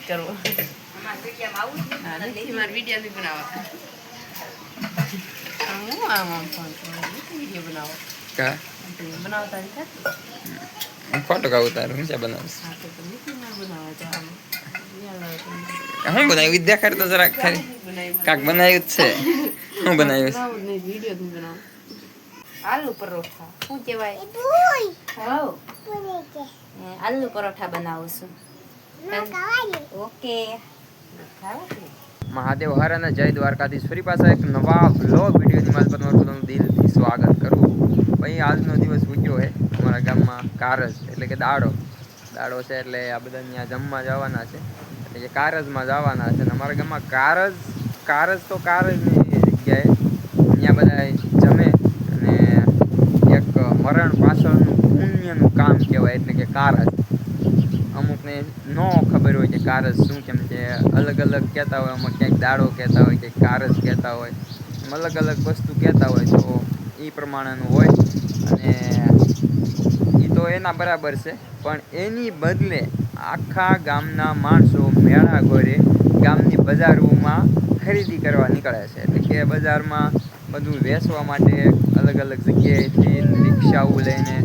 કરવો મારા વિડીયો બી બનાવવા હું આમ વિડીયો બનાવો કા બનાવતા ફોટો કા ઉતારું હું બનાવીશ હું બનાવ્યું વિદ્યા ખરી તો જરાક ખરી કાક બનાવ્યું જ છે હું બનાવ્યું આલુ પરોઠા શું કહેવાય આલુ પરોઠા બનાવું છું ઓકે મહાદેવ હર અને જય દ્વારકાધીશ ફરી પાછા એક નવા વ્લોગ વિડીયોની માલ પર તમારું દિલથી સ્વાગત કરું ભાઈ આજનો દિવસ ઉગ્યો છે અમારા ગામમાં કારજ એટલે કે દાડો છે એટલે આ બધા ત્યાં જમવા જવાના છે એટલે કે કારજમાં જવાના છે અને અમારા ગામમાં કારજ તો કારજની જગ્યાએ ત્યાં બધા જમે અને એક મરણ પાછળનું પુણ્યનું કામ કહેવાય એટલે કે કારજ અમુકને ન ખબર હોય કે કારજ શું કેમ કે અલગ અલગ કહેતા હોય અમુક ક્યાંક દાડો કહેતા હોય કે કારજ કહેતા હોય અલગ અલગ વસ્તુ કહેતા હોય તો એ પ્રમાણેનું હોય અને એ તો એના બરાબર છે પણ એની બદલે આખા ગામના માણસો મેળા ઘરે ગામની બજારોમાં ખરીદી કરવા નીકળે છે એટલે કે બજારમાં બધું વેચવા માટે અલગ અલગ જગ્યાએથી રિક્ષાઓ લઈને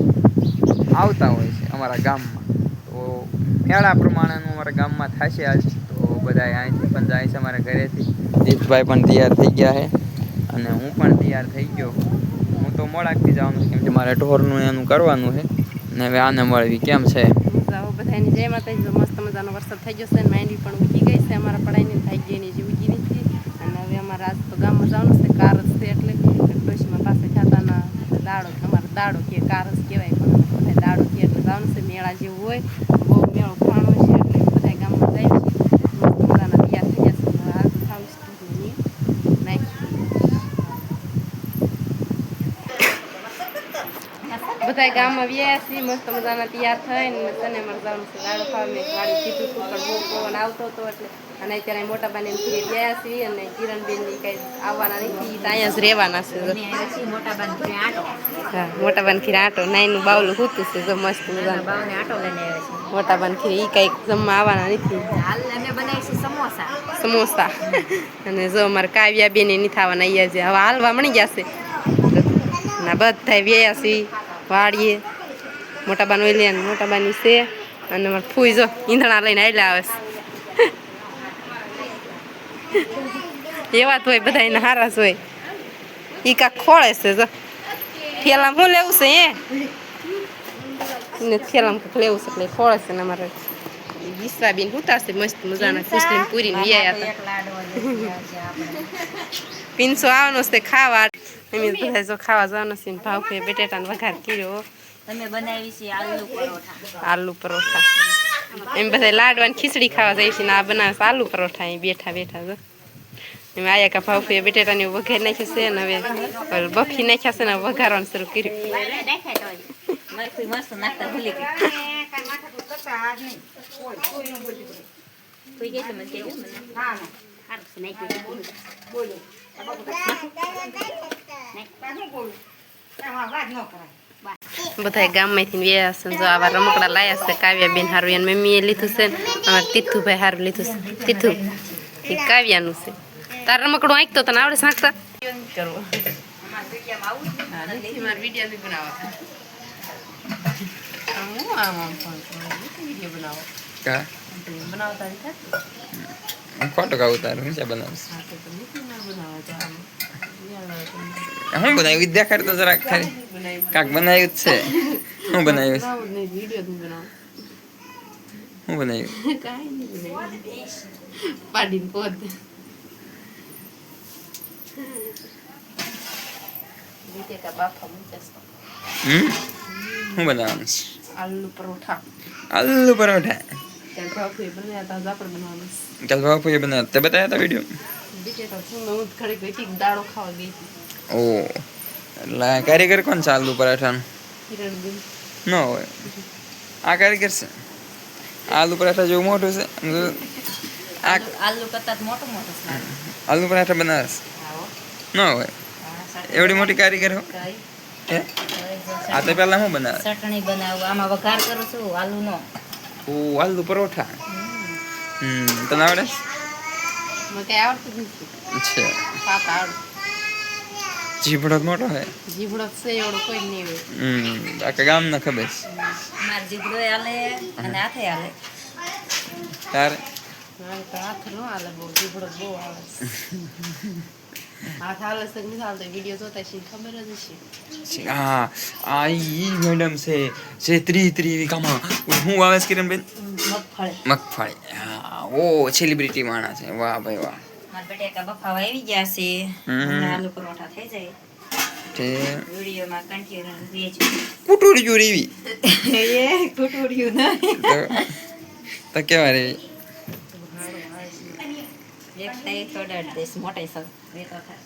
આવતા હોય છે અમારા ગામમાં તો મેળા પ્રમાણેનું અમારા ગામમાં થશે આજ તો બધા અહીંથી પણ જાય છે અમારા ઘરેથી દીપભાઈ પણ તૈયાર થઈ ગયા છે અને હું પણ તૈયાર થઈ ગયો હું તો મોડાકથી જવાનું કેમ કે મારે ઢોરનું એનું કરવાનું છે ને હવે આને મળવી કેમ છે બધાની જય માતાજી મસ્ત મજાનો વરસાદ થઈ જશે અને માંડવી પણ ઉગી ગઈ છે અમારા પડાઈની થઈ ગઈ એની જે ઉગી નથી અને હવે અમારા આજ તો ગામમાં જવાનું છે કારજ છે એટલે ડોશીમાં પાસે ખાતાના દાડો અમારો દાડો કે કારજ કહેવાય પણ બધા દાડો કે એટલે જવાનું છે મેળા જેવું હોય બહુ મેળો ખાણો છે એટલે બધા ગામમાં જાય છે મસ્ત મજાના તૈયાર થઈ જશે હાલ તો થાવ બધા ગામમાં વ્યા છીએ મસ્ત મજાના તૈયાર થઈને તને મારે જવાનું છે દાડો ખાવા મેં વાળી કીધું હતું પણ બહુ પવન આવતો હતો એટલે અને અત્યારે મોટા બાને ઘરે ગયા છીએ અને કિરણબેનની કંઈ આવવાના નથી ત્યાં જ રહેવાના છે હા મોટા બાન ખીર આટો નાઈનું બાવલું હોતું છે જો મસ્ત મજાનું આટો લઈને આવે છે મોટા બાન ખીર એ કંઈક જમવા આવવાના નથી અમે બનાવીશું સમોસા અને જો અમારે કાવ્યા બેન નથી આવવાના અહીંયા જે હવે હાલવા મળી જશે ના બધા વ્યા છીએ વાડીએ મોટા બાન ઓલી મોટા બાની છે અને મારે ફૂઈ જો ઈંધણા લઈને આવેલા આવે છે એવા તો હોય બધા એને હારા જ હોય એ કાંક ખોળે છે જો થેલામાં શું લેવું છે એને થેલામાં કાંક લેવું છે એટલે ખોળે છે ને અમારે વિશ્વાબેન ઉતારશે મસ્ત મજાના ખુશલી પૂરીને વ્યાયા હતા પીનસો આવવાનો છે ખાવા એમ બધા જો ખાવા જવાનું છે ભાવ કે બટેટાનો વઘાર કર્યો અમે બનાવી છે આલુ પરોઠા એમ બધા લાડવાની ખીચડી ખાવા જાય છે ને આ બનાવે છે આલુ પરોઠા અહીં બેઠા બેઠા જો એમ આયા કા ભાવ કે બટેટાની વઘાર નાખ્યું છે ને હવે બફી નાખ્યા છે ને વઘારવાનું શરૂ કર્યું બધા ગામમાંથી વ્યા છે જો આવા રમકડા લાયા છે કાવ્યા બેન હારું એને મમ્મીએ લીધું છે અમારે તીથુભાઈ હારું લીધું છે તીથુ એ કાવ્યાનું છે તાર રમકડું આંકતો તને આવડે સાંકતા કરવો મારા વિડીયો બી બનાવવા હું આમ વિડીયો બનાવો કા બનાવતા ફોટો કા ઉતારું હું બનાવીશ હું બનાવ્યું વિદ્યા ખરી તો જરાક ખરી કાક બનાવ્યું જ છે હું બનાવ્યું હું બનાવ્યું પાડીને પોત હું બનાવવાનું આલુ પરોઠા આલુ પરોઠા ચાલ બાપુએ બનાવ્યા તે બતાવ્યા હતા વિડીયો હું ઘડી ગઈ દાડો ખાવા ગઈ ઓ એટલે કારીગર કોણ છે આલુ પરાઠાનું કિરણબેન ન હોય આ કારીગર છે આલુ પરાઠા જેવું મોટું છે આલુ કરતા મોટું આલુ પરાઠા બનાવે ન હોય એવડી મોટી કારીગર હો હે આ તો પહેલા હું બનાવે ચટણી બનાવું આમાં વઘાર કરું છું આલુનો ઓ આલુ પરોઠા તને આવડે મને કઈ આવડતું જ નથી અચ્છા પાપા આવડે જીભડો મોટો હે જીભડો છે એવડો કોઈ જ નહીં હોય આખા ગામ ના ખબર છે. માર જીગડો હાલે અને હાથે હાલે. તારે મારે તો હાથ ન હાલે બહુ જીભડો બહુ આવે હાથ હાલે છે કે નથી હાલતો વિડીયો જોતા છે ખબર જ હશે હા આ ઈ મેડમ છે જે ત્રી વીઘામાં હું આવે છે કિરણબેન મગફળી. મગફળી હા ઓ સેલિબ્રિટી માણસ છે વાહ ભાઈ વાહ મારા બટેકા બફાવા આવી ગયા છે. અને આલુ પરોઠા થઈ જાય. તે વિડીયોમાં કન્ટિન્યુ રહેજો. કુટુરિયું રેવી એ કુટુડિયું નહીં. તો કેવા રેવી એક તઈ થોડા દેશ મોટાઈ સર બે તો થાય.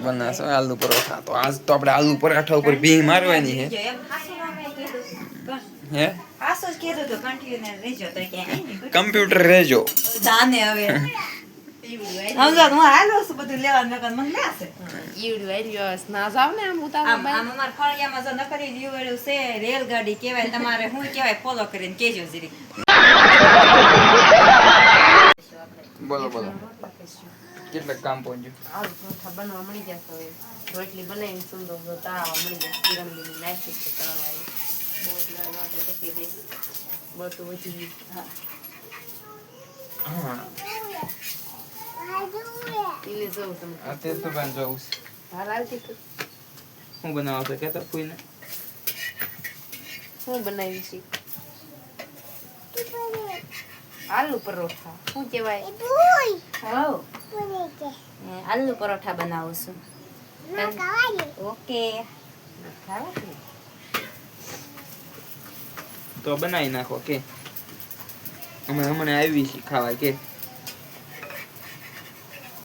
બનાસો આલુ પરોઠા તો આજ તો આપણે આલુ પરાઠા ઉપર બી મારવાની છે જો એમ હાસુ નામે કીધું. હે હાસુ જ કીધું તો કન્ટિન્યુ રહેજો તો ક્યાં કમ્પ્યુટર રેજો જાને હવે સમજો હું હાલો છું બધું લેવા મેં મને લેશે. ઈવડું આવ્યો ના જાવ ને આમ આમ ઉતાવળ આમ અમાર ફળિયામાં જો નકરી લીવડ્યું છે રેલગાડી કહેવાય તમારે શું કહેવાય ફોલો કરીને કેજો જરી. બોલો કેટલા કામ પહોંચ્યું આલુ પરોઠા બનવા મળી ગયા તો રોટલી બનાવીને સુંદર તાવા મળી ગયા કિરણબેન નાખી છે તાવા બધું વધી હા પીલે જવું તમે આ તે તો બેન જોઉં હાલ આવતી તો હું બનાવો તો કેતો ફૂઈને શું બનાવી છે આલુ પરોઠા શું કહેવાય હો આલુ પરોઠા બનાવું છું. ઓકે ખાવા છે તો બનાવી નાખો કે અમે હમણાં આવી છીએ ખાવા કે